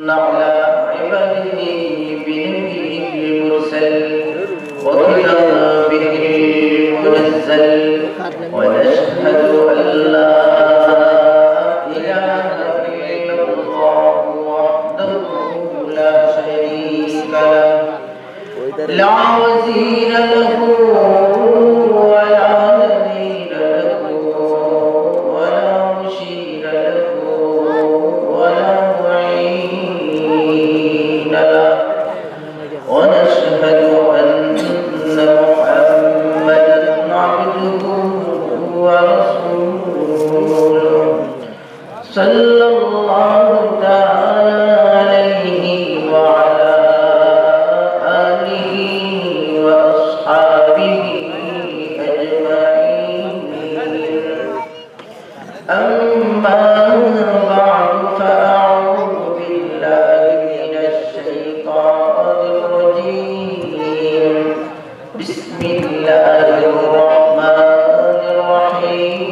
على عباده بنبيه المرسل وكتابه المنزل ونشهد أن لا إله إلا الله وحده لا شريك له لا وزير له ولا نذير له ولا مشير له ولا معين له ونشهد أن محمدا عبده ورسوله صلى الله تعالى عليه وعلى آله وأصحابه أجمعين أما بعد فأعوذ بالله من الشيطان الرجيم بسم الله الرحمن الرحيم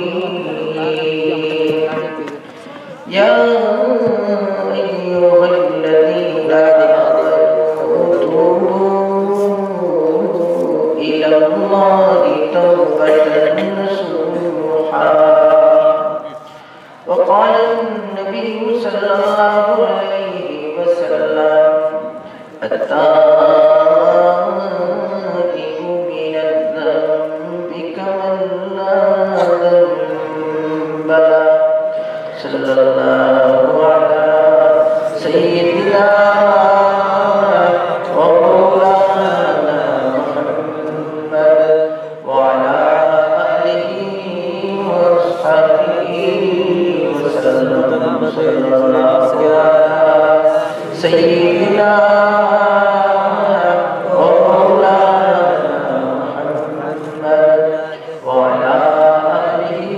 يا أيها الذين آمنوا توبوا إلى الله توبة نصوحا وقال النبي صلى الله عليه وسلم التائب من الذنب كمن لا ذنب له صلى الله على سيدنا ومولانا محمد وعلى آله وصحبه وسلم صلى الله على سيدنا ومولانا محمد وعلى آله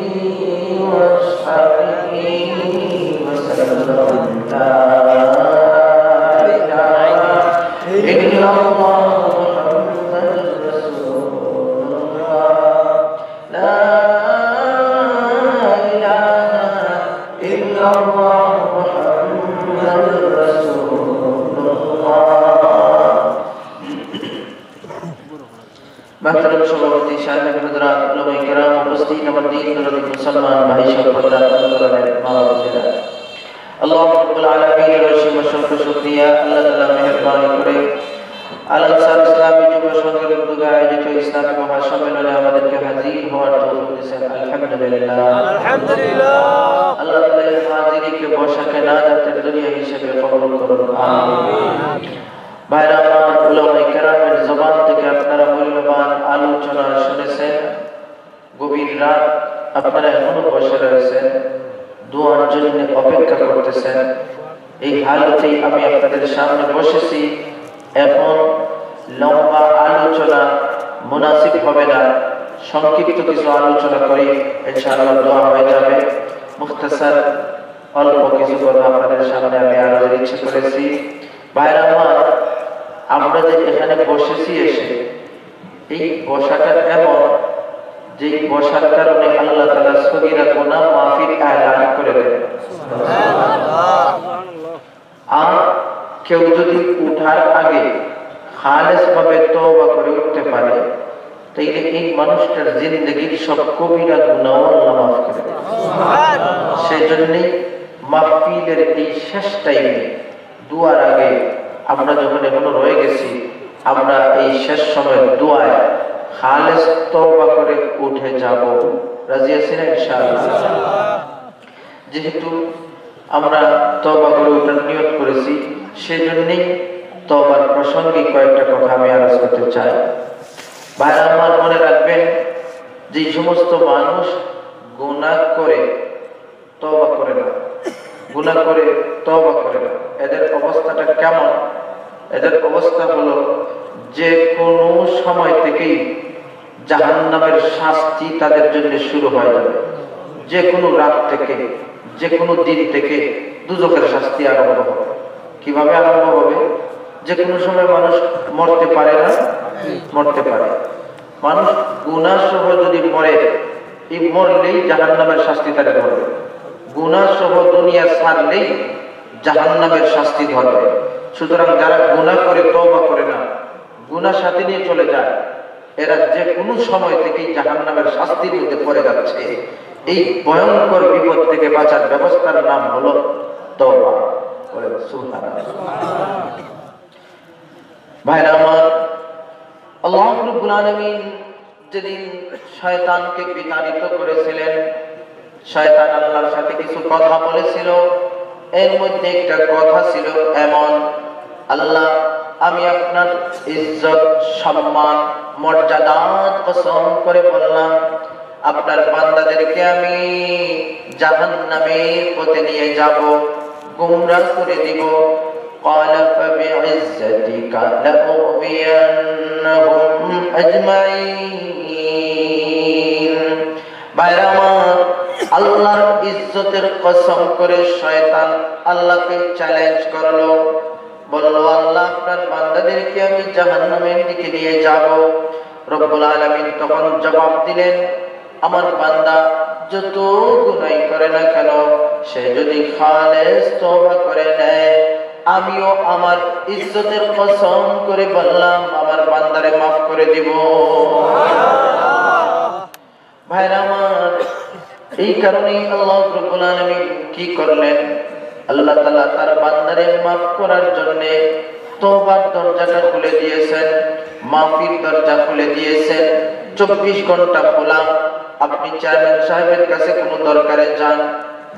وصحبه وسلم لا إله إلا الله محمد رسول الله لا إله إلا الله محمد رسول الله محترم সভাপতি সাহেব হযরত উলামায়ে কেরাম উপস্থিত আমার দিন দরদি মুসলমান ভাই সকল আল্লাহর মাওলানা আল্লাহ রাব্বুল আলামিনের অসীম শুকরিয়া আল্লাহ তাআলা মেহেরবানি করে আল আনসার ইসলামী যুব সংঘের উদ্যোগে আয়োজিত ইসলামী মহাসম্মেলনে আমাদেরকে হাজির হওয়ার তৌফিক দিয়েছেন আলহামদুলিল্লাহ আলহামদুলিল্লাহ আল্লাহ তাআলা হাজিরিকে বসাকে নাজাতের দুনিয়া হিসেবে কবুল করুন আমিন ভাইরা আমার উলামায়ে কেরামের জবান থেকে আপনারা মূল্যবান আলোচনা শুনেছেন গভীর রাত আপনারা এখনো বসে রয়েছেন দোয়ার জন্য অপেক্ষা করতেছেন এই হালতেই আমি আপনাদের সামনে বসেছি এখন লম্বা আলোচনা মুনাসিব হবে না সংক্ষিপ্ত কিছু আলোচনা করি ইনশাআল্লাহ দোয়া হয়ে যাবে মুখতাসার অল্প কিছু কথা আপনাদের সামনে আমি আলোচনার ইচ্ছা করেছি ভাইরা আমার আমরা যে এখানে বসেছি এসে এই বসাটা এমন যে বসার কারণে আল্লাহ তাআলা সগীরা গুনাহ মাফির এলান করে দেন আর কেউ যদি উঠার আগে খালেস ভাবে তওবা করে উঠতে পারে তাহলে এই মানুষটার জিন্দেগীর সব কবিরা গুনাহ আল্লাহ মাফ করে দেন সুবহানাল্লাহ সেজন্যই মাহফিলের এই শেষ টাইমে দুয়ার আগে আমরা যখন এখনো রয়ে গেছি আমরা এই শেষ সময়ের দোয়ায় খালেস তওবা করে উঠে যাব রাজি আছেন ইনশাআল্লাহ যেহেতু আমরা তওবা করে ওঠার নিয়ত করেছি সেজন্যই তওবার প্রসঙ্গে কয়েকটা কথা আমি আলোচনা করতে চাই ভাইরা আমার মনে রাখবেন যে সমস্ত মানুষ গুনাহ করে তওবা করে না গুনাহ করে তওবা করে না এদের অবস্থাটা কেমন এদের অবস্থা হলো যে কোনো সময় থেকেই জাহান্নামের শাস্তি তাদের জন্য শুরু হয়ে যাবে যে কোনো রাত থেকে যে কোনো দিন থেকে দুজকের শাস্তি আরম্ভ হবে কিভাবে আরম্ভ হবে যে কোনো সময় মানুষ মরতে পারে না মরতে পারে মানুষ গুনাহ সহ যদি মরে এই মরলেই জাহান্নামের শাস্তি তাকে ধরবে গুনাহ সহ দুনিয়া ছাড়লেই জাহান্নামের শাস্তি ধরবে। সুতরাং যারা গুনাহ করে তওবা করে না, গুনাহ সাথে নিয়ে চলে যায়, এরা যে কোনো সময় থেকেই জাহান্নামের শাস্তির মধ্যে পড়ে যাচ্ছে। এই ভয়ঙ্কর বিপদ থেকে বাঁচার ব্যবস্থার নাম হলো তওবা। বলেন সুবহানাল্লাহ। ভাইরা আমার, আল্লাহ রাব্বুল আলামিন যেদিন শয়তানকে বিতাড়িত করেছিলেন, শয়তান আল্লাহর সাথে কিছু কথা বলেছিল। এর মধ্যে একটা কথা ছিল এমন, আল্লাহ আমি আপনার ইজ্জত, সম্মান, মর্যাদার কসম করে বললাম, আপনার বান্দাদেরকে আমি জাহান্নামের পথে নিয়ে যাব, গোমরাহ করে দিব। قال فبعزتك لأغوينهم أجمعين। ভাইরা আমার, আল্লাহর ইজ্জতের কসম করে শয়তান আল্লাহকে চ্যালেঞ্জ করলো, বলল আল্লাহ আপনার বান্দাদেরকে আমি জাহান্নামের দিকে নিয়ে যাব। রব্বুল আলামিন তখন জবাব দিলেন, আমার বান্দা যত গুনাহ করে না কেন, সে যদি খালেস তওবা করে নেয়, আমিও আমার ইজ্জতের কসম করে বললাম আমার বান্দারে মাফ করে দিব। ভাইরা আমার, এই কারণেই আল্লাহ রাব্বুল আলামিন কি করলেন, আল্লাহ তাআলা তার বান্দারে মাফ করার জন্য তওবার দরজাটা খুলে দিয়েছেন, মাফির দরজা খুলে দিয়েছেন। 24 ঘন্টা খোলা। আপনি চেয়ারম্যান সাহেবের কাছে কোনো দরকারে যান,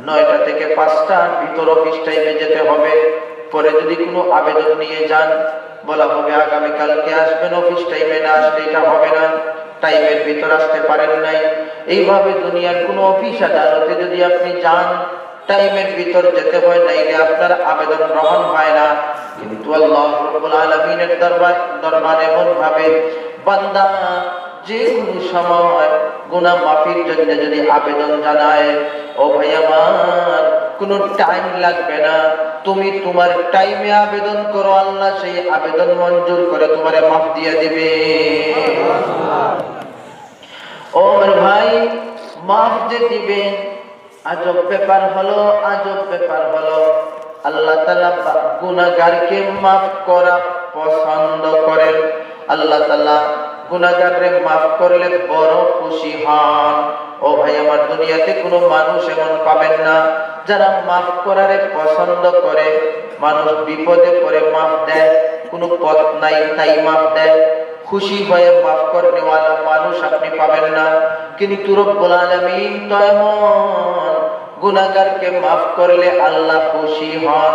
9টা থেকে 5টার ভিতর অফিস টাইমে যেতে হবে। পরে যদি কোনো আবেদন নিয়ে যান, বলা হবে আগামী কালকে আসবেন, অফিস টাইমে না আসলে এটা হবে না, টাইমের ভিতর আসতে পারেন নাই। এইভাবে দুনিয়ার কোনো অফিস আদালতে যদি আপনি যান, টাইমের ভিতর যেতে হয়, নাইলে আপনার আবেদন গ্রহণ হয় না। কিন্তু আল্লাহ রাব্বুল আলামিনের দরবারে এমন ভাবে বান্দা যে কোনো সময় গুনাহ মাফির জন্য যদি আবেদন জানায়, ও ভাই আমার, কোনো টাইম লাগবে না, তুমি তোমার টাইমে আবেদন করো, আল্লাহ সেই আবেদন মঞ্জুর করে তোমারে মাফ দিয়ে দিবে। ও আমার ভাই, মাফ যে দিবেন, আজব ব্যাপার হলো, আজব ব্যাপার হলো, আল্লাহ তাআলা গুনাহগারকে মাফ করা পছন্দ করেন। আল্লাহ তাআলা গুনাহগারকে মাফ করলে বড় খুশি হন। ও ভাই আমার, দুনিয়াতে কোনো মানুষ এমন পাবেন না যারা মাফ করারে পছন্দ করে। মানুষ বিপদে পড়ে মাফ দেয়, কোনো পথ নাই তাই মাফ দেয়, খুশি হয়ে মাফ করনেওয়ালা মানুষ আপনি পাবেন না। কিন্তু রব্বুল আলামিন তো এমন, গুনাহগারকে মাফ করলে আল্লাহ খুশি হন।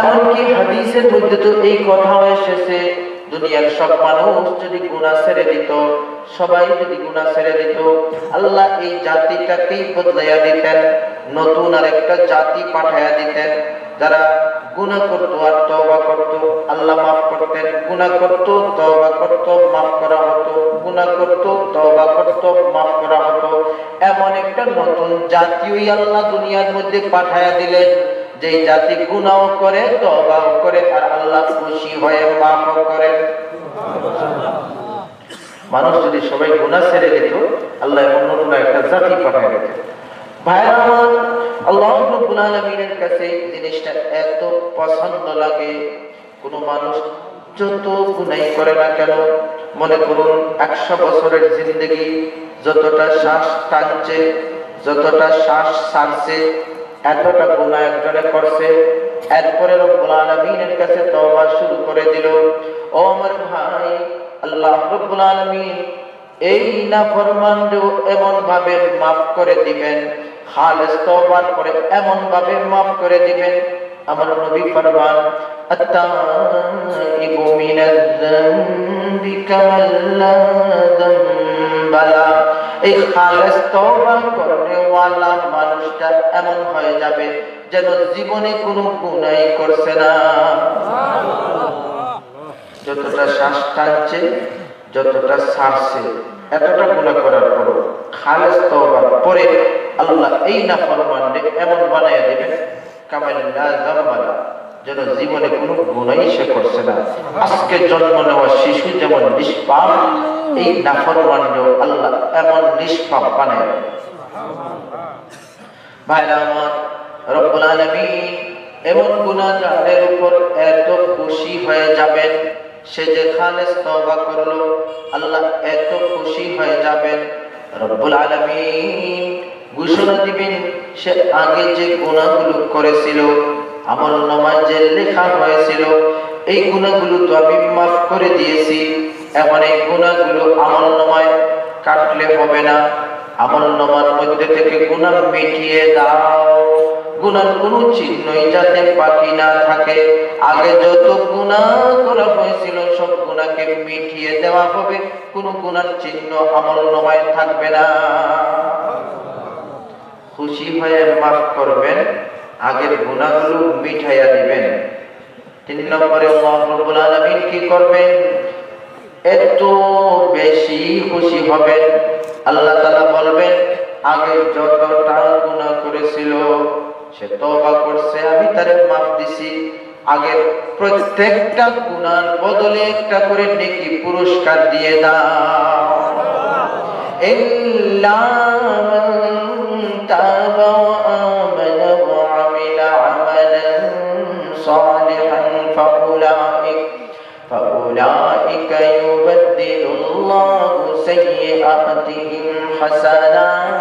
এমনকি হাদিসের মধ্যে তো এই কথাও এসেছে, দুনিয়ার সব মানুষ যদি গুনাহ ছেড়ে দিত, সবাই যদি গুনাহ ছেড়ে দিত, আল্লাহ এই জাতিটাকেই বদলাইয়া দিতেন, নতুন আরেকটা জাতি পাঠাইয়া দিতেন, যারা গুনাহ করত আর তওবা করত, আল্লাহ মাফ করতেন। গুনাহ করত, তওবা করত, মাফ করা হতো, গুনাহ করত, তওবা করত, মাফ করা হতো। এমন একটা নতুন জাতিই আল্লাহ দুনিয়ার মধ্যে পাঠাইয়া দিলেন, যে জাতি গুনাহ করে, তওবাও করে, আর আল্লাহ খুশি হয়ে মাফ করেন। মানুষ যদি সবাই গুনাহ ছেড়ে দিত, আল্লাহ এমন নতুন একটা জাতি পাঠাইয়া দিতেন। ভাইরা আমার, আল্লাহ রাব্বুল আলামিনের কাছে জিনিসটা এত পছন্দ লাগে, কোন মানুষ যত গুনাহ করে না কেন, মনে করুন 100 বছরের জিন্দেগি, যতটা শ্বাস টানছে, যতটা শ্বাস ছাড়ছে, এতটা গুনাহ একজনে করছে, এরপরে রব্বুল আলামিনের কাছে তওবা শুরু করে দিল। ও আমার ভাই, আল্লাহ রাব্বুল আলামিন এই নাফরমানকে এমন ভাবে মাফ করে দিবেন, খালেস তওবার পরে এমন ভাবে মাফ করে দিবেন। আমার নবী ফরমান, আত-তাইবু মিনাজ-যামবি কামাল্লা যামবালা। এই খালেস তওবা করনেওয়ালা মানুষটা এমন হয়ে যাবে যেন জীবনে কোনো গুনাহ করছে না। যতটা শ্বাস টানছে, যতটা ছাড়ছে, এতটা গুনাহ করার পর খালেস তওবার পরে আল্লাহ এই নাফরমানকে এমন বানায়া দিবেন কামাল্লা যামবালা, যেন জীবনে কোনো গুনাহই সে করছে না। আজকে জন্ম নেওয়া শিশু যেমন নিষ্পাপ, এই নাফরমানকেও আল্লাহ এমন নিষ্পাপ বানায়। ভাইরা আমার, রব্বুল আলামিন এমন গুনাহগারের উপর এত খুশি হয়ে যাবেন, সে যে খালেস তওবা করলো আল্লাহ এত খুশি হয়ে যাবেন, রব্বুল আলামিন ঘোষণা দিবেন সে আগে যে গুনাহগুলো করেছিল, আমলনামায় যে লেখা হয়েছিল এই গুনাহগুলো তো আমি মাফ করে দিয়েছি, এখন এই গুনাহগুলো আমলনামায় কাটলে হবে না, আমলনামার মধ্যে থেকে গুনাহ মিটিয়ে দাও, গুনার কোনো চিহ্নই যাতে বাকি না থাকে, আগে যত গুনাহ করা হয়েছিল সব গুনাহকে মিটিয়ে দেওয়া হবে, কোনো গুনার চিহ্ন আমলনামায় থাকবে না। খুশি হয়ে মাফ করবেন, আগের গুনাহগুলো মিটাইয়া দিবেন। 3 নম্বরে আল্লাহ রাব্বুল আলামিন কি করবেন? এত বেশি খুশি হবেন, আল্লাহ তাআলা বলবেন আগে যতটা গুনাহ করেছিল সে তওবা করছে, আমি তারে মাফ দিছি, আগের প্রত্যেকটা গুনার বদলে একটা করে নেকি পুরস্কার দিয়ে দাও। ইল্লা মান তাবা ওয়া আমানা ওয়া আমিলা আমালান সালিহান ফাউলাইকা ইউবাদদিলুল্লাহু সাইয়্যাতিহিম হাসানাত।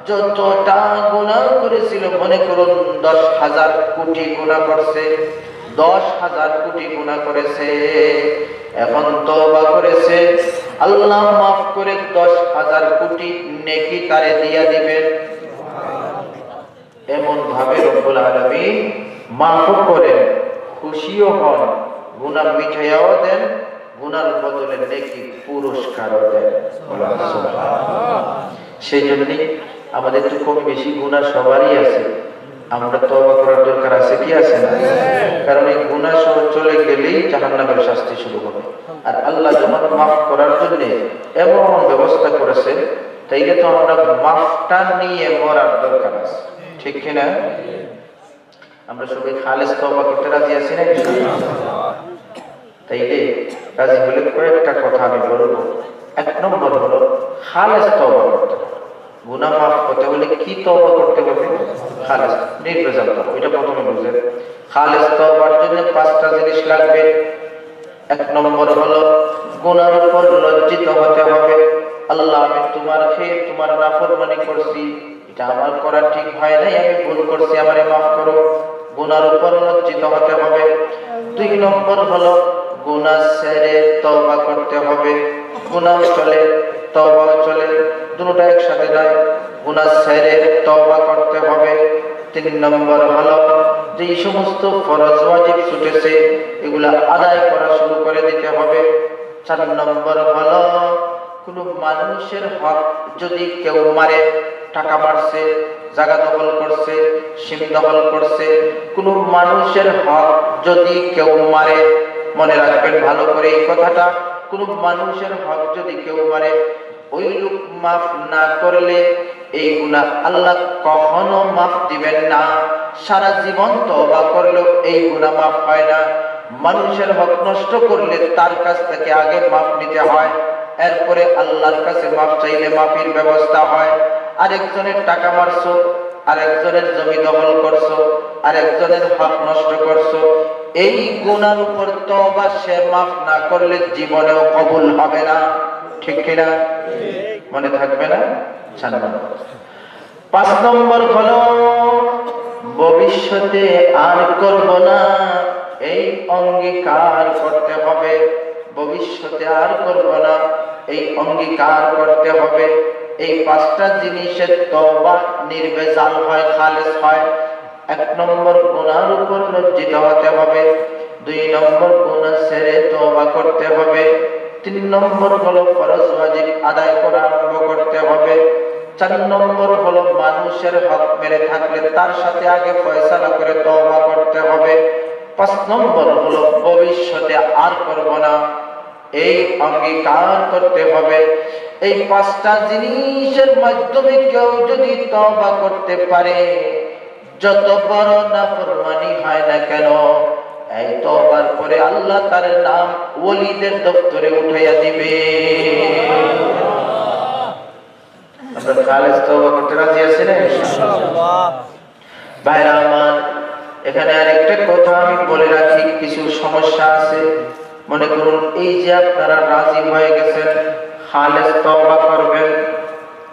যতটা গুনাহ করেছিল, মনে করুন 10,000 কোটি গুনাহ করছে, 10,000 কোটি গুনাহ করেছে, এখন তওবা করেছে, আল্লাহ মাফ করে 10,000 কোটি নেকি তারে দিয়া দিবেন। এমন ভাবে রব্বুল আলামিন মাফ করেন, খুশিও হন, গুনাহ মিটাইয়াও দেন, গুনার বদলে নেকি পুরস্কারও দেন। সুবহানাল্লাহ। সেই জন্যই আমাদের তো কম বেশি গুনাহ সবারই আছে, আমরা তওবা করার দরকার আছে কি আছে না? কারণ এই গুনাহ সব চলে গেলেই জাহান্নামের শাস্তি শুরু হবে, আর আল্লাহ যখন মাফ করার জন্য এমন ব্যবস্থা করেছে, তাইলে তো আমরা মাফটা নিয়ে মরার দরকার আছে, ঠিক কিনা? আমরা সবাই খালেস তওবা করতে রাজি আছি না? তাইলে রাজি হলে কয়েকটা কথা আমি বলবো। 1 নম্বর হলো খালেস তওবা করতে হবে। গুনাহ মাফ করতে হলে কি তওবা করতে হবে? খালেস, নির্ভেজাল তওবা, এটা প্রথমে বুঝেন। খালেস তওবার জন্য 5টা জিনিস লাগবে। 1 নম্বর হলো গুনার উপর লজ্জিত হতে হবে। আল্লাহ, আমি তোমার খেয়ে তোমার নাফরমানি করছি, এটা আমার করা ঠিক হয় নাই, আমি ভুল করছি, আমারে মাফ করো। গুনার উপর লজ্জিত হতে হবে। 2 নম্বর হলো গুনাহ ছেড়ে তওবা করতে হবে। গুনাহ চলে, তওবা চলে, দুটোটা একসাথে নয়, গুনাহ ছেড়ে তওবা করতে হবে। 3 নম্বর হলো যে সমস্ত ফরজ ওয়াজিব ছুটেছে এগুলা আদায় করা শুরু করে দিতে হবে। 4 নম্বর হলো কোন মানুষের হক যদি কেউ মারে, টাকা মারছে, জায়গা দখল করছে, সীম দখল করছে, কোন মানুষের হক যদি কেউ মারে, মনে রাখবেন ভালো করে এই কথাটা, কোন মানুষের হক যদি কেউ মারে, ওই লোক মাফ না করলে এই গুনাহ আল্লাহ কখনো মাফ দিবেন না। সারা জীবন তওবা করলেও এই গুনাহ মাফ হয় না। মানুষের হক নষ্ট করলে তার কাছ থেকে আগে মাফ নিতে হয়, এরপরে আল্লাহর কাছে মাফ চাইলে মাফির ব্যবস্থা হয়। আরেকজনের টাকা মারছো, আরেকজনের জমি দখল করছো, আরেকজনের হক নষ্ট করছো, এই গুনার উপর তওবা সে মাফ না করলে জীবনেও কবুল হবে না, ঠিক কিনা? মনে থাকবে না? 4 নম্বর। 5 নম্বর হলো ভবিষ্যতে আর করব না, এই অঙ্গীকার করতে হবে। ভবিষ্যতে আর করব না, এই অঙ্গীকার করতে হবে। এই 5টা জিনিসের তওবা নির্ভেজাল হয়, খালেস হয়। 1 নম্বর গুনার উপর লজ্জিত হতে হবে। 2 নম্বর গুনাহ ছেড়ে তওবা করতে হবে। 3 নম্বর হলো ফরজ ওয়াজিব আদায় করা আরম্ভ করতে হবে। 4 নম্বর হলো মানুষের হক মেরে থাকলে তার সাথে আগে ফয়সালা করে তওবা করতে হবে। 5 নম্বর হলো ভবিষ্যতে আর করব না, এই অঙ্গীকার করতে হবে। এই 5টা জিনিসের মাধ্যমে কেউ যদি তওবা করতে পারে, যত বড় নাফরমানি হয় না কেন, এই তওবার পরে আল্লাহ তার নাম ওলিদের দপ্তরে উঠাইয়া দিবে। খালেস তওবা করতে রাজি আছেন ইনশাআল্লাহ? ভাইরা আমার, এখানে আরেকটা কথা আমি বলে রাখি, কিছু সমস্যা আছে। মনে করুন এই যে আপনারা রাজি হয়ে গেছেন খালেস তওবা করবেন,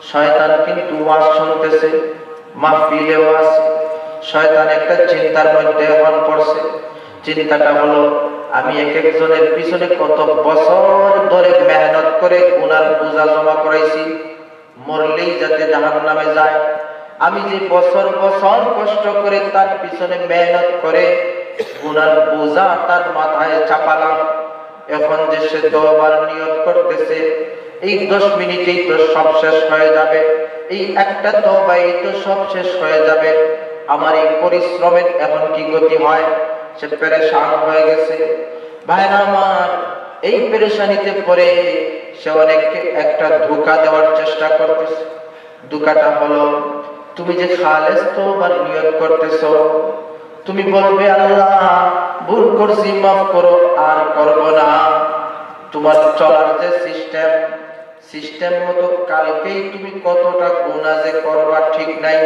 শয়তান কিন্তু ওয়াজ শুনতেছে, মাহফিলেও আছে, শয়তান একটা চিন্তার মধ্যে এখন পড়ছে। চিন্তাটা হলো আমি এক একজনের পিছনে কত বছর ধরে মেহনত করে গুনার বোঝা জমা করাইছি, মরলেই যাতে জাহান্নামে যায়। আমি যে বছর বছর কষ্ট করে তার পিছনে মেহনত করে গুনার বোঝা তার মাথায় চাপালাম, এখন যে সে তওবার নিয়ত করতেছে এই 10 মিনিটেই তো সব শেষ হয়ে যাবে, এই একটা তওবাই তো সব শেষ হয়ে যাবে, আমার এই পরিশ্রমের এখন কি গতি হয়? সে পেরেশান হয়ে গেছে। ভাইরা আমার, এই পেরেশানিতে পড়ে সে অনেককে একটা ধোঁকা দেওয়ার চেষ্টা করতেছে। ধোঁকাটা হলো, তুমি যে খালেস তওবার নিয়ত করতেছো, তুমি বলবে আল্লাহ ভুল করছি, মাফ করো, আর করব না। তোমার চলার যে সিস্টেম মতো কালকেই তুমি কতটা গুনাহ যে করবা ঠিক নাই,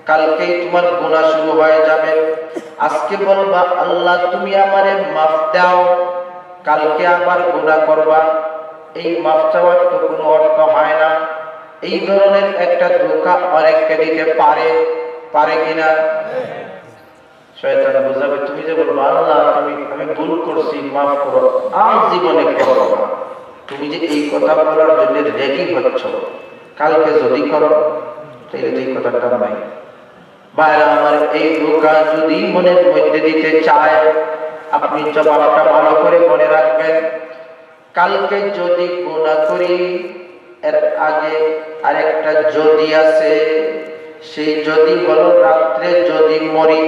কালকেই তোমার গুনাহ শুরু হয়ে যাবে। আজকে বলবা আল্লাহ তুমি আমারে মাফ দাও, কালকে আবার গুনাহ করবা, এই মাফ চাওয়ার তো কোনো অর্থ হয় না। এই ধরনের একটা ধোঁকা অনেককে দিতে পারে কিনা? শয়তান বুঝাবে, তুমি যে বলবা আল্লাহ আমি ভুল করছি, মাফ করো, আর জীবনে করো না। তুমি যে এই কথা বলার জন্য রেডি হচ্ছ, কালকে যদি করো তাহলে এই কথাটা নাই। ভাইরা আমার, এই ধোঁকা যদি মনের মধ্যে দিতে চায়, আপনি জবাবটা ভালো করে মনে রাখবেন। কালকে যদি গুনাহ করি, এর আগে আরেকটা যদি আছে, সেই যদি হলো রাত্রে যদি মরি।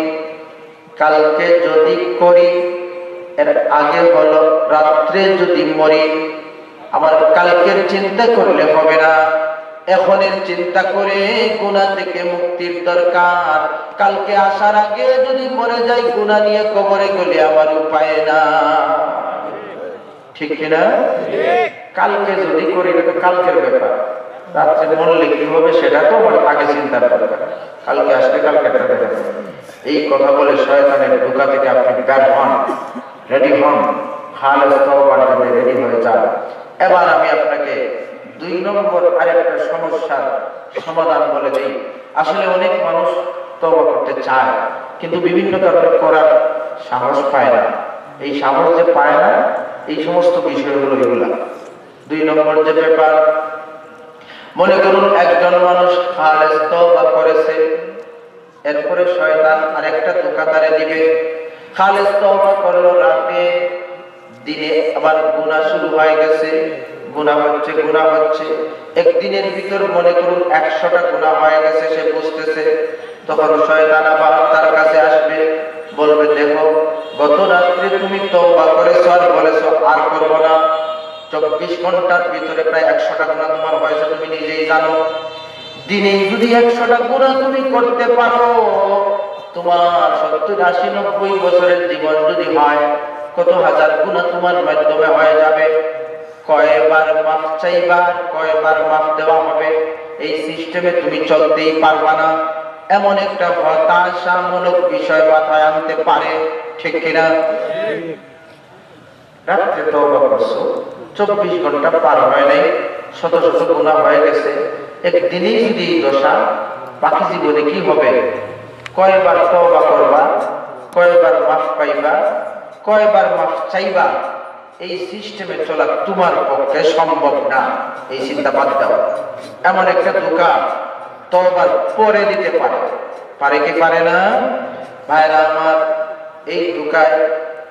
কালকে যদি করি, এর আগে হলো রাত্রে যদি মরি। আমার কালকের চিন্তা করলে হবে না, এখনের চিন্তা করে গুনাহ থেকে মুক্তির দরকার। কালকে আসার আগে যদি মরে যাই, গুনাহ নিয়ে কবরে গেলে আমার উপায় না, ঠিক কিনা? কালকে যদি করি, এটা তো কালকের ব্যাপার। রাত্রে মরলে কি হবে সেটা তো আমার আগে চিন্তা দরকার, কালকে আসলে কালকেরটা দেখা যাবে। এই কথা বলে শয়তানের ধোঁকা থেকে আপনি বের হন, রেডি হন, খালেস তওবার জন্য রেডি হয়ে যান। এবার আমি আপনাকে 2 নম্বর আরেকটা সমস্যার সমাধান বলে দিই। আসলে অনেক মানুষ তওবা করতে চায়, কিন্তু বিভিন্ন কারণে করার সাহস পায় না। এই সাহস যে পায় না, এই সমস্ত বিষয়গুলো এগুলা। 2 নম্বর যে ব্যাপার, মনে করুন একজন মানুষ খালেস তওবা করেছে, এরপরে শয়তান আরেকটা ধোঁকা তারে দিবে। খালেস তওবা করলো রাতে, দিনে আবার গুনাহ শুরু হয়ে গেছে, গুনাহ হচ্ছে। একদিনের ভিতর মনে করুন 100টা গুনাহ হয়ে গেছে, সে বুঝতেছে। তখন শয়তান আবার তার কাছে আসবে, বলবে দেখো গত রাত্রে তুমি তওবা করেছো আর বলেছো আর করবো না, 24 ঘন্টার ভিতরে প্রায় 100টা গুনাহ তোমার হয়েছে, তুমি নিজেই জানো। দিনে যদি 100টা গুনাহ তুমি করতে পারো, তোমার 70, 80, 90 বছরের জীবন যদি হয়, কত হাজার গুনাহ তোমার মাধ্যমে হয়ে যাবে। কয়বার মাফ চাইবা, কয়বার মাফ দেওয়া হবে, এই সিস্টেমে তুমি চলতেই পারবা না। এমন একটা হতাশামূলক বিষয় মাথায় আনতে পারে, ঠিক কিনা? রাত্রে তওবা করছো, 24 ঘন্টা পার হয় নাই, শত শত গুনাহ হয়ে গেছে, একদিনেই যদি দশা, বাকি জীবনে কি হবে? কয়বার তওবা করবা, কয়বার মাফ পাইবা, কয়বার মাফ চাইবা, এই সিস্টেমে চলা তোমার পক্ষে সম্ভব না। এই চিন্তা বাদ দাও। এমন একটা ধোঁকা তওবার পরে দিতে পারে কি পারে না? ভাইরা আমার, এই ধোঁকায়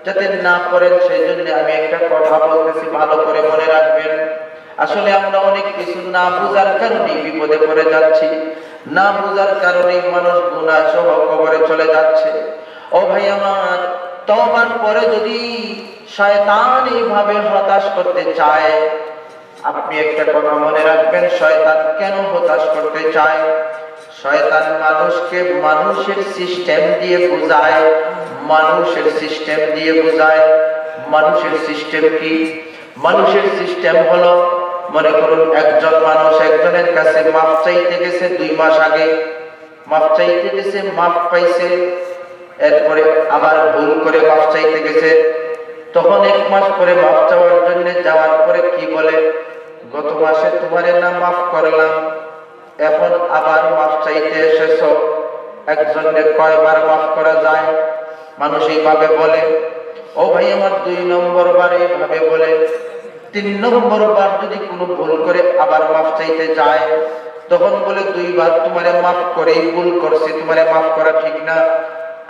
যাতে না পড়েন সেই জন্য আমি একটা কথা বলতেছি, ভালো করে মনে রাখবেন। আসলে আমরা অনেক কিছু না বুঝার কারণে বিপদে পড়ে যাচ্ছি, না বুঝার কারণে মানুষ গুনাহ সহ কবরে চলে যাচ্ছে। ও ভাই আমার, তওবার পরে যদি শয়তান এইভাবে হতাশ করতে চায়, আপনি একটা কথা মনে রাখবেন, শয়তান কেন হতাশ করতে চায়? শয়তান মানুষকে মানুষের সিস্টেম দিয়ে বোঝায়, মানুষের সিস্টেম কি? মানুষের সিস্টেম হলো মনে করুন একজন মানুষ একজনের কাছে মাফ চাইতে গেছে 2 মাস আগে, মাফ চাইতে গেছে, মাফ পাইছে, এরপরে আবার ভুল করে মাফ চাইতে গেছে, তখন 1 মাস পরে মাফ চাওয়ার জন্য যাওয়ার পরে কি বলে, গত মাসে তোমারে না মাফ করলাম, এখন আবার মাফ চাইতে এসেছো। একজনকে কয়বার মাফ করা যায়? মানুষ এইভাবে বলে। ও ভাই আমার 2 নম্বর বার এইভাবে বলে। 3 নম্বর বার যদি কোনো ভুল করে আবার মাফ চাইতে যায়, তখন বলে 2 বার তোমারে মাফ করে ভুল করছি, তোমারে মাফ করা ঠিক না,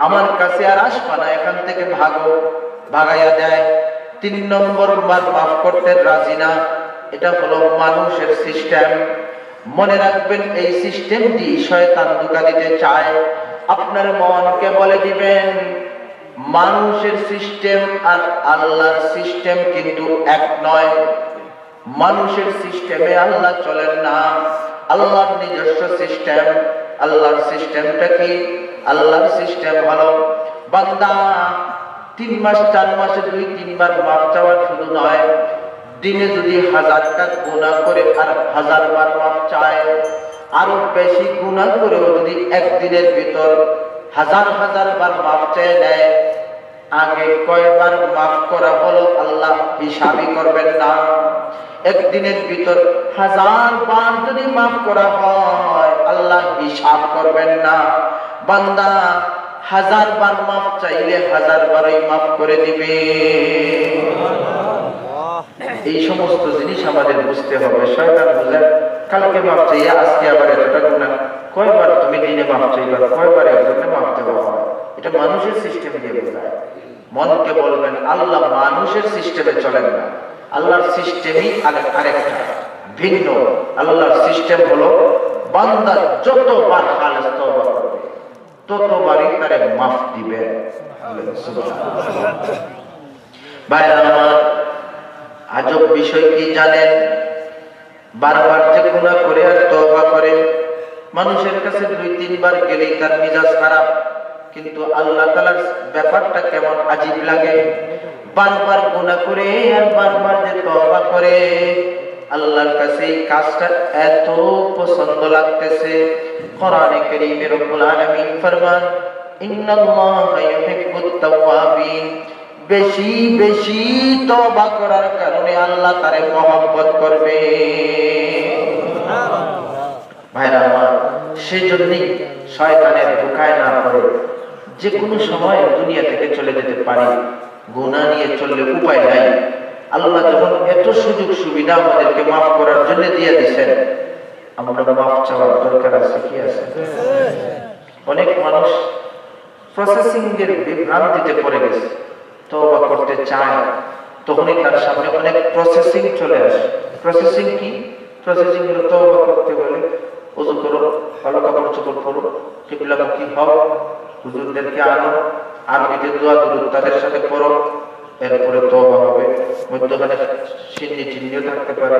আমার কাছে আর আসবা না, এখান থেকে ভাগো, ভাগাইয়া দেয়। 3 নম্বর বার মাফ করতে রাজি না। এটা হলো মানুষের সিস্টেম। মনে রাখবেন এই সিস্টেমটি শয়তান ধোঁকা দিতে চায়। আপনার মনকে বলে দিবেন মানুষের সিস্টেম আর আল্লাহর সিস্টেম কিন্তু এক নয়। মানুষের সিস্টেমে আল্লাহ চলেন না, আল্লাহর নিজস্ব সিস্টেম। আল্লাহর সিস্টেমটা কি? আল্লাহর সিস্টেম হলো বান্দা 3 মাস 4 মাসে 2-3 বার মাফ চাওয়া শুধু নয়, দিনে যদি 1000টা গুনাহ করে আর 1000 বার মাফ চায়, আরো বেশি গুনাহ করেও যদি একদিনের ভিতর 1000 বার মাফ চেয়ে নেয়, আগে কয়বার মাফ করা হলো আল্লাহ হিসাবই করবেন না। একদিনের ভিতর 1000 বার যদি মাফ করা হয় আল্লাহ হিসাব করবেন না। বান্দা 1000 বার মাফ চাইলে 1000 বারই মাফ করে দিবে। এই সমস্ত জিনিস আমাদের বুঝতে হবে। শয়তান বুঝায় কালকে মাফ চাইয়া আজকে আবার এতটা গুনাহ, কয়বার তুমি দিনে মাফ চাইবা, কয়বার একজনে মাফ দেওয়া হয়, এটা মানুষের সিস্টেম দিয়ে বোঝায়। মনকে বলবেন আল্লাহ মানুষের সিস্টেমে চলেন না, আল্লাহর সিস্টেমই আরেকটা ভিন্ন। আল্লাহর সিস্টেম হলো বান্দা যতবার খালেস তওবা করবে ততবারই তারে মাফ দিবেন। ভাইরা আমার, আজব বিষয় কি জানেন? বারবার যে গুনাহ করে আর তওবা করে, মানুষের কাছে 2-3 বার গেলেই তার মেজাজ খারাপ, কিন্তু আল্লাহ তাআলার ব্যাপারটা কেমন আজীব লাগে। বারবার গুনাহ করে আর বারবার যে তওবা করে, আল্লাহর কাছে এই কাজটা এত পছন্দ লাগতেছে। কোরআনে কারীমে রব্বুল আলামিন ফরমান, ইন্নাল্লাহা ইউহিব্বুত তাওয়াবিন, বেশি বেশি তওবা করার কারণে আল্লাহ তারে মহব্বত করবে। ভাইরা আমার, সেজন্যই শয়তানের ধোঁকায় না পড়ে যে কোনো সময় দুনিয়া থেকে চলে যেতে পারি, গুনাহ নিয়ে চললে উপায় নাই। আল্লাহ যখন এত সুযোগ সুবিধা আমাদেরকে মাফ করার জন্য দিয়ে দিয়েছেন, আমরা মাফ চাওয়ার দরকার আছে কি আছে? অনেক মানুষ প্রসেসিং এর বিভ্রান্তিতে পড়ে গেছে, তওবা করতে চায়, তখনই তার সামনে অনেক প্রসেসিং চলে আসে। প্রসেসিং কি? প্রসেসিং হলো তওবা করতে বলে ওযু করো, ভালো কাপড় চোপড় পরো, কিবলামুখী হও, হুজুরদেরকে আনো, আরবিতে দোয়া দরুদ তাদের সাথে পড়ো, এরপরে তওবা হবে। মধ্যখানে সিন্নি টিন্নিও থাকতে পারে,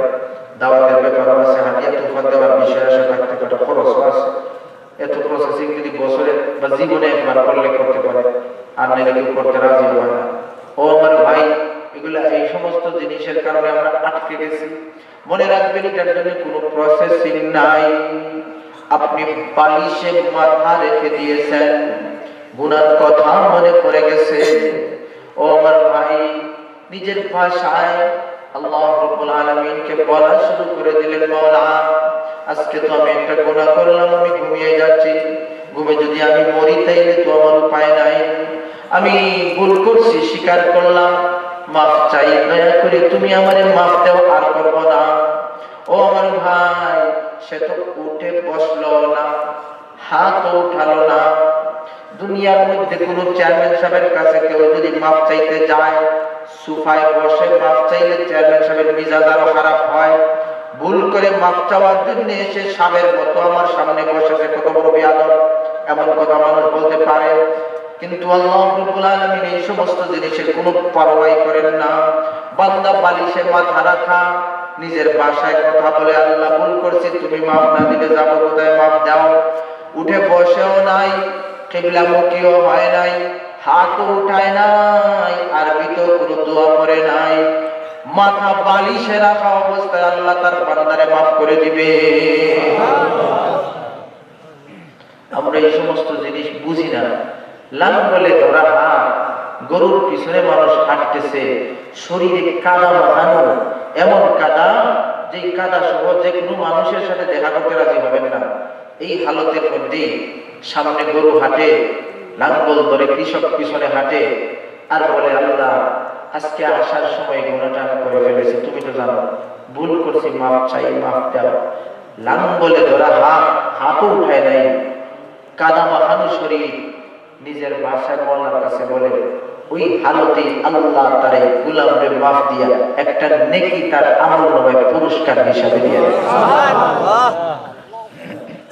দাওয়াতের ব্যাপার আছে, হাদিয়া তোফা দেওয়ার বিষয় আসে থাকতে পারে, খরচ আছে। এত প্রসেসিং যদি বছরে বা জীবনে একবার করলে করতে পারে, আর নাইলে কেউ করতে রাজি হয় না। ও আমার ভাই, এগুলা এই সমস্ত জিনিসের কারণে আমরা আটকে গেছি। মনে রাখবেন এটার জন্য কোনো প্রসেসিং নাই। আপনি বালিশে মাথা রেখে দিয়েছেন, গুনার কথা মনে পড়ে গেছে। ও আমার ভাই, নিজের ভাষায় আল্লাহ রাব্বুল আলামিনকে বলা শুরু করে দিলেন, মাওলা আজকে তো আমি একটা গুনাহ করলাম, আমি ঘুমিয়ে যাচ্ছি, ঘুমে যদি আমি মরি তাইলে তো আমার উপায় নাই, আমি ভুল করছি, স্বীকার করলাম, মাফ চাই, দয়া করে তুমি আমারে মাফ দাও, আর করব না। ও আমার ভাই, সে তো উঠে বসলো না, হাত উঠালো না। দুনিয়ার মধ্যে কোন চেয়ারম্যান সাহেবের কাছে কেউ যদি মাফ চাইতে যায়, সোফায় বসে মাফ চাইলে চেয়ারম্যান সাহেবের মেজাজ আরো খারাপ হয়। ভুল করে মাফ চাওয়ার জন্য এসে সাবের মতো আমার সামনে বসেছে, কত বড় বেয়াদব, এমন কথা মানুষ বলতে পারে। কিন্তু আল্লাহ রাব্বুল আলামিন এই সমস্ত জিনিসের কোনো পরোয়াই করেন না। বান্দা বালিশে মাথা রাখা, নিজের ভাষায় কথা বলে, আল্লাহ ভুল করছি, তুমি মাফ না দিলে যাবো কোথায়, মাফ দাও। উঠে বসেও নাই, কিবলামুখীও হয় নাই, হাতও উঠায় নাই, আরবিতেও কোনো দোয়া করে নাই, মাথা বালিশে রাখা অবস্থায় আল্লাহ তার বান্দারে মাফ করে দিবে। আমরা এই সমস্ত জিনিস বুঝি না। লাঙ্গলে ধরা হাত, গরুর পিছনে মানুষ হাঁটতেছে, শরীরে কাদা মাখানো, এমন কাদা যে কাদা সহ যে কোনো মানুষের সাথে দেখা করতে রাজি হবেন না। এই হালতের মধ্যে সামনে গরু হাঁটে, লাঙ্গল ধরে কৃষক পিছনে হাঁটে, আর বলে আল্লাহ আজকে আসার সময় গুনাহটা আমি করে ফেলেছি, তুমি তো জানো, ভুল করছি, মাফ চাই, মাফ দাও। লাঙ্গলে ধরা হাতও উঠায় নাই, কাদা মাখানো শরীর, নিজের বাসায় মওলার কাছে বলে ওই হালতে আল্লাহ তার এই গোলামরে মাফ দিয়া একটা নেকি তার আমলনামায় পুরস্কার হিসাবে দিয়ে দেয়। সুবহানাল্লাহ।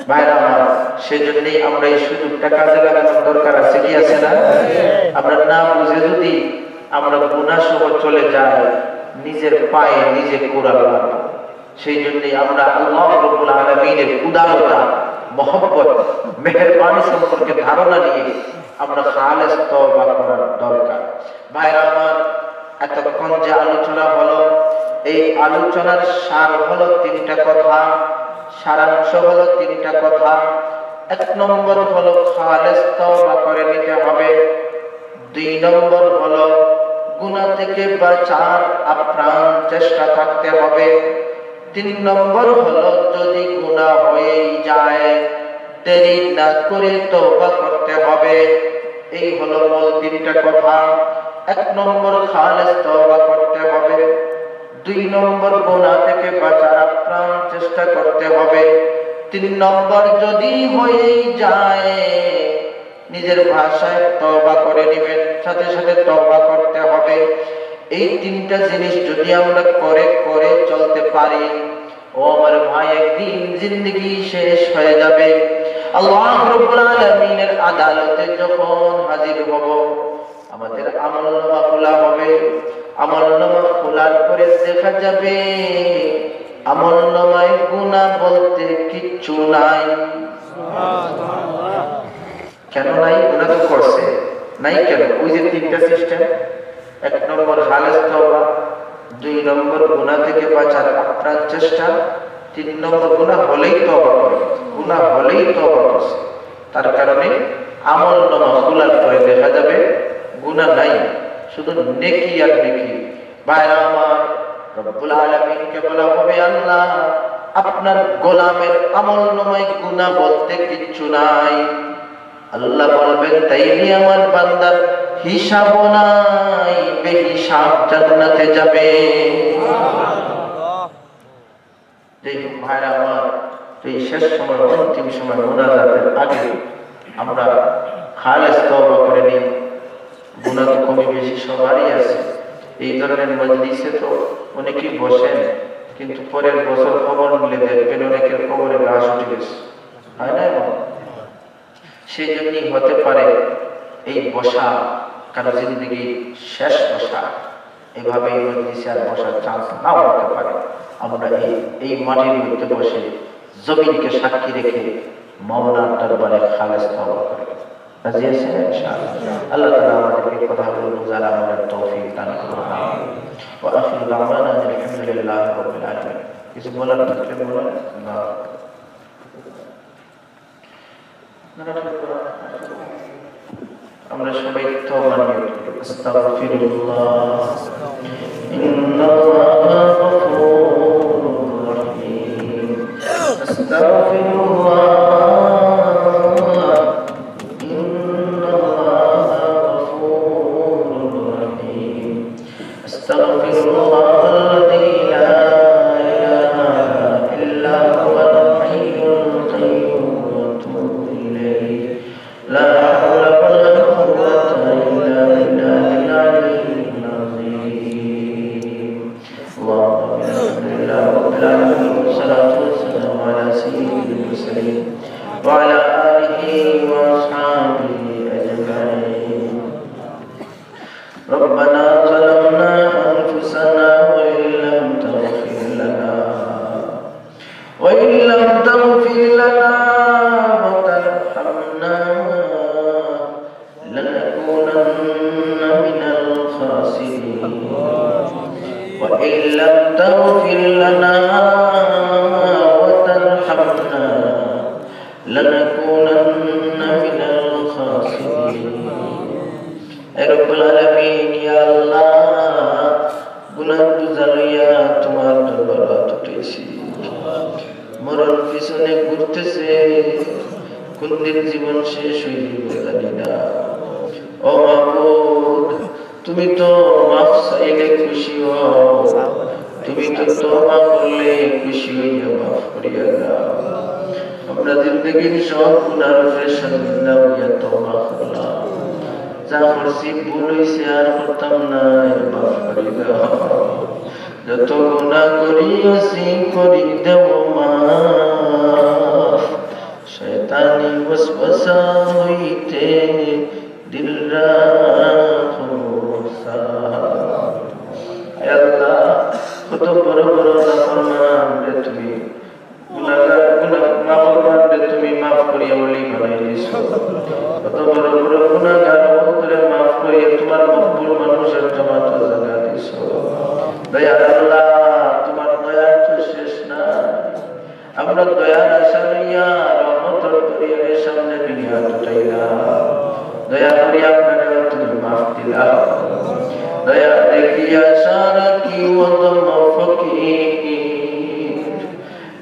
ভাইরা আমার, সেজন্যই আমরা এই সুযোগটা কাজে লাগানোর দরকার আছে কি আছে না? আমরা না বুঝে যদি আমরা গুনাহ সহ চলে যাই, নিজের পায়ে নিজে কোড়াল মারব। সেই জন্যই আমরা আল্লাহ রাব্বুল আলামিনের উদারতা, মহব্বত, মেহেরবানি সম্পর্কে ধারণা নিয়ে আমরা খালেস তওবা করার দরকার। ভাইরা আমার, এতক্ষণ যে আলোচনা হলো, এই আলোচনার সার হলো তিনটা কথা, সারাংশ হলো তিনটা কথা। এক নম্বর হলো খালেস তওবা করে নিতে হবে। দুই নম্বর হলো গুনাহ থেকে বাঁচার আপ্রাণ চেষ্টা থাকতে হবে। তিন নম্বর হলো যদি গুনাহ হয়েই যায়, দেরি না করে তওবা করতে হবে। এই হলো মূল তিনটা কথা। এক নম্বর খালেস তওবা করতে হবে। দুই নম্বর গুনাহ থেকে বাঁচার আপ্রাণ চেষ্টা করতে হবে। তিন নম্বর যদি হয়েই যায়, নিজের ভাষায় তওবা করে নেবেন, সাথে সাথে তওবা করতে হবে। এই তিনটা জিনিস যদি আমরা করে করে চলতে পারি, ও আমার ভাই, একদিন জিন্দেগি শেষ হয়ে যাবে। আল্লাহ রাব্বুল আলামিনের আদালতে যখন হাজির হব, আমাদের আমলনামা খোলা হবে। আমলনামা খোলার পরে দেখা যাবে আমলনামায় গুনাহ বলতে কিচ্ছু নাই। সুবহানাল্লাহ। কেন নাই? গুনাহ তো করছে, নাই কেন? ওই যে তিনটা সিস্টেম। এক নম্বর খালেস তওবা, দুই নম্বর গুনাহ থেকে বাঁচার আপ্রাণ চেষ্টা, তিন নম্বর গুনাহ হলেই তওবা করে, গুনাহ হলেই তওবা করছে। তার কারণে আমলনামা খোলার পরে দেখা যাবে গুনাহ নাই, শুধু নেকি আর নেকি। ভাইরা আমার, রব্বুল আলামিনকে বলা হবে, আল্লাহ আপনার গোলামের আমলনামায় গুনাহ বলতে কিচ্ছু নাই। আল্লাহ বলবেন, তাইলে আমার বান্দার হিসাব নাই, বেহিসাব জান্নাতে যাবে। দেখুন ভাইরা আমার, এই শেষ সময়, অন্তিম সময়, মুনাজাতের আগে আমরা খালেস তওবা করে নিই। গুনাহ তো কমই বেশি সবারই আছে। এই ধরনের মজলিসে তো অনেকেই বসেন, কিন্তু পরের বছর খবর নিলে দেখবেন অনেকের কবরে ঘাস উঠে গেছে, হয় না? সেই জন্যই হতে পারে এই বসা কারো জিন্দেগি শেষ বসা, এভাবে এই মজলিসে আর বসার চান্স নাও হতে পারে। আমরা এই মাটির মধ্যে বসে জমিনকে সাক্ষী রেখে মাওলার দরবারে খালেস তওবা করি। রাজি আছেন ইনশাআল্লাহ? আল্লাহ তাআলা আমাদেরকে কথাগুলো বুঝার আমলের তৌফিক দান করুন। ওয়া আখিরু দাওয়ানা আলহামদুলিল্লাহি রাব্বিল আলামিন। কিছু বলার থাকলে বলুন। আমরা সবাই তওবা নিয়ত করি। আস্তাগফিরুল্লাহ, ইন্নাল্লাহা গফুরুর রহিম। আস্তাগফিরুল্লাহ, ইন্নাল্লাহা গফুরুর রহিম। আস্তাগফিরুল্লাহ আল্লাযী লা ইলাহা ইল্লা হুয়াল হাইয়ুল কাইয়্যুম ওয়া আতুবু ইলাইহি। লা হাওলা ওয়ালা কুওয়াতা ইল্লা বিল্লাহিল আলিয়্যিল আযীম। আল্লাহুম্মা আলহামদুলিল্লাহি রাব্বিল আলামিন, ওয়াসসালাতু ওয়াসসালামু আলা সাইয়্যিদিল মুরসালিন ওয়া আলা আলিহি ওয়া আসহাবিহি আজমাইন। ربنا ظلمنا أنفسنا وإن لم تغفر لنا وترحمنا لنكونن من الخاسرين وإن لم تغفر لنا وترحمنا لنكونن من الخاسرين رب العالمين يا الله গুনাহ বুঝাইয়া তোমার দরবারে উঠেছি মরণ পিছনে ঘুরতেছে কোন দিন জীবন শেষ হইবে জানি না ও মাবুদ তুমি তো মাফ চাইলে খুশি হও তুমি তো তওবা করলে খুশি হইয়া মাফ করিয়া দাও আমরা জিন্দেগীর সব গুনাহ ফেশন দাওয়া তওবা করলাম যা করছি ভুল হইছে আর করতাম না মাফ করে দাও যত গুনাহ করিয়াছি করি দেও মাফ শয়তানি ওয়াসওয়াসা হইতে দিল রাখো সাফ হে আল্লাহ কত বড় বড় নাফরমান রে তুমি গুনাহগার নাফরমান রে তুমি মাফ করিয়া ওলি বানাই দিছো কত বড় বড় গুনাহগার ওরে মাফ করিয়া তোমার মকবুল মানুষের জামাত জায়গা দিছো দয়ার আল্লাহ তোমার দয়া তো শেষ না আমরা দয়ার আশা লইয়া রহমতের দরিয়ার সামনে দুনিয়া উঠাইলা দয়া করিয়া আপনাকে তুমি মাফ দিলা দয়া দেখিয়া সারা কি ওদম ফকির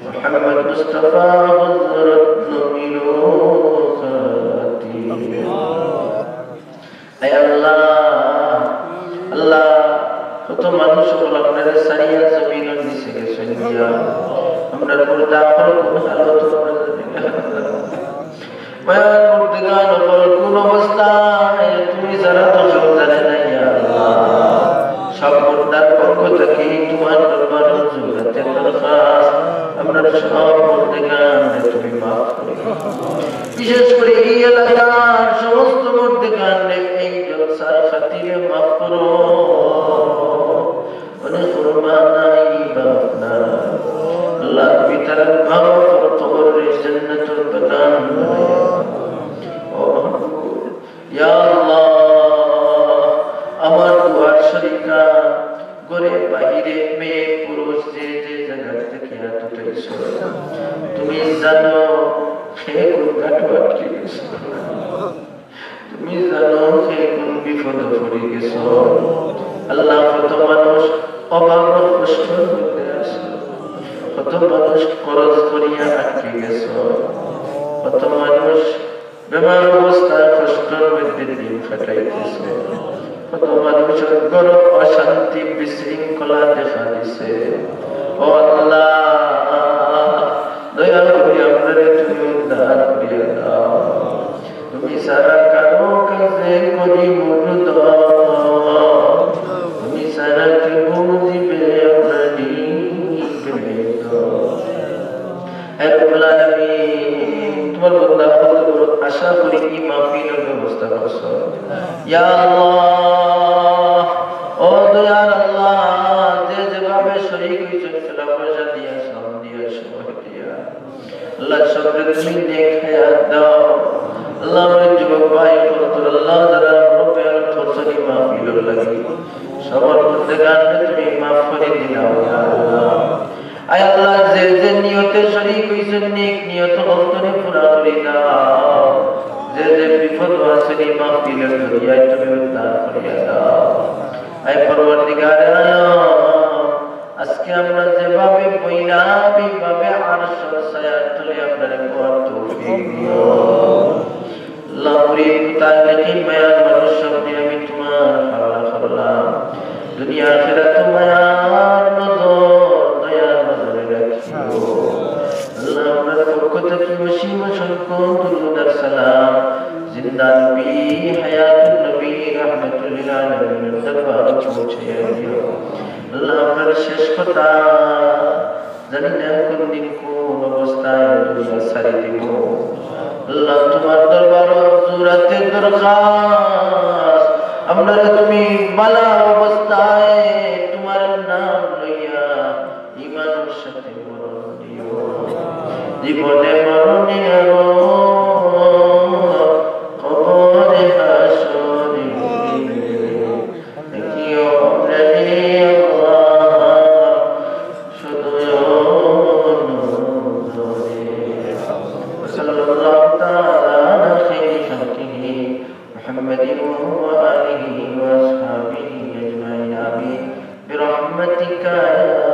মুহাম্মদ মুস্তাফা হযরত নবীর খাতি আয় আল্লাহ আল্লাহ কত মানুষ হল আপনাদের সারিয়া জমিনের নিচে গেছে দিয়া আমরা পর্দা করব আলো মায়ার মধ্যে গান বল কোন অবস্থায় তুমি যারা তো সব জানে না ইয়া আল্লাহ সব পর্দার পক্ষ থেকে তোমার দরবারে জুরাতে দরখাস্ত আমরা সব মধ্যে গান তুমি মাফ করো বিশেষ করে এই এলাকার সমস্ত মধ্যে গান এই জলসার খাতিরে মাফ করো অনেক কুরবানাই বাপনা আল্লাহ পিতার ভালো কবরের জান্নাতুল বাগান ও ইয়া আল্লাহ আমার দুয়ার শরীকা ঘরে বাইরে মেয়ে পুরুষ যে যে জায়গা থেকে আটকেছো তুমি জানো কে কোন ঘাট আটকে গেছো তুমি জানো কে কোন বিপদে পড়ে গেছো আল্লাহ কত মানুষ অভাব কষ্টের মধ্যে আছে কত মানুষ খরচ করিয়া আটকে গেছো কত মানুষ বেমার অবস্থায় কষ্টের মধ্যে দিন কাটাইতেছে কত মানুষের ঘর অশান্তি বিশৃঙ্খলা দেখা দিছে ও আল্লাহ দয়া করে আপনারে তুমি উদ্ধার করিয়া দাও তুমি সারা কারো কাছে করি মুরুদ তুমি সারা কে বুঝিবে আপনারি রব্বুল আলামিন তোমার বান্দা আশা করি কি মাহফিলের ব্যবস্থা করছো ইয়া আল্লাহ ও দয়ার আল্লাহ যে যেভাবে শরীক হইছে খেলা পয়সা দিয়া সাম দিয়া সময় দিয়া আল্লাহ সবরে তুমি দেখায়া দাও আল্লাহ আমার যুবক ভাই বন্ধুর আল্লাহ যারা রব্বের ফসলি মাহফিলের লাগি সবার মধ্যে গান তুমি মাফ করে দিলাও ইয়া আল্লাহ আয় আল্লাহ যে যে নিয়তে শরীক হইছে নেক নিয়ত অন্তরে পুরা করে দাও যে যে বিপদ আছে মাহফিলের জরিয়ায় তুমি উদ্ধার করিয়া দাও আয় পরবর্তীকারে আজকে আমরা যেভাবে বইলা বিভাবে আরশের ছায়ার তলে আপনার কোয়ার তৌফিক দিও আল্লাহ পুরি মুতাআল্লিকি মায়ার মানুষ সবই আমি তোমার হাওলা করলাম দুনিয়া আখিরাত মায়ার নজর দয়ার নজরে রাখিও আল্লাহ আপনার পক্ষ থেকে অসীম অসংখ্য দুরূদ আর সালাম জিন্দা নবী হায়াতুন নবী রাহমাতুল লিল আলামিন দরবারে পৌঁছাইয়া দিও আল্লাহ আপনার শেষ কথা জানি না কোন দিন কোন অবস্থায় দুনিয়া ছাড়ি দিব আল্লাহ তোমার দরবার জুরাতে দরখাস্ত আমরা তুমি বালা অবস্থায় তোমার নাম লইয়া ঈমানের সাথে মরণ দিও জীবনে মরণে কবরে হাসরে দেখিও প্রেমে আল্লাহ محمد وآله وأصحابه أجمعين آمين برحمتك يا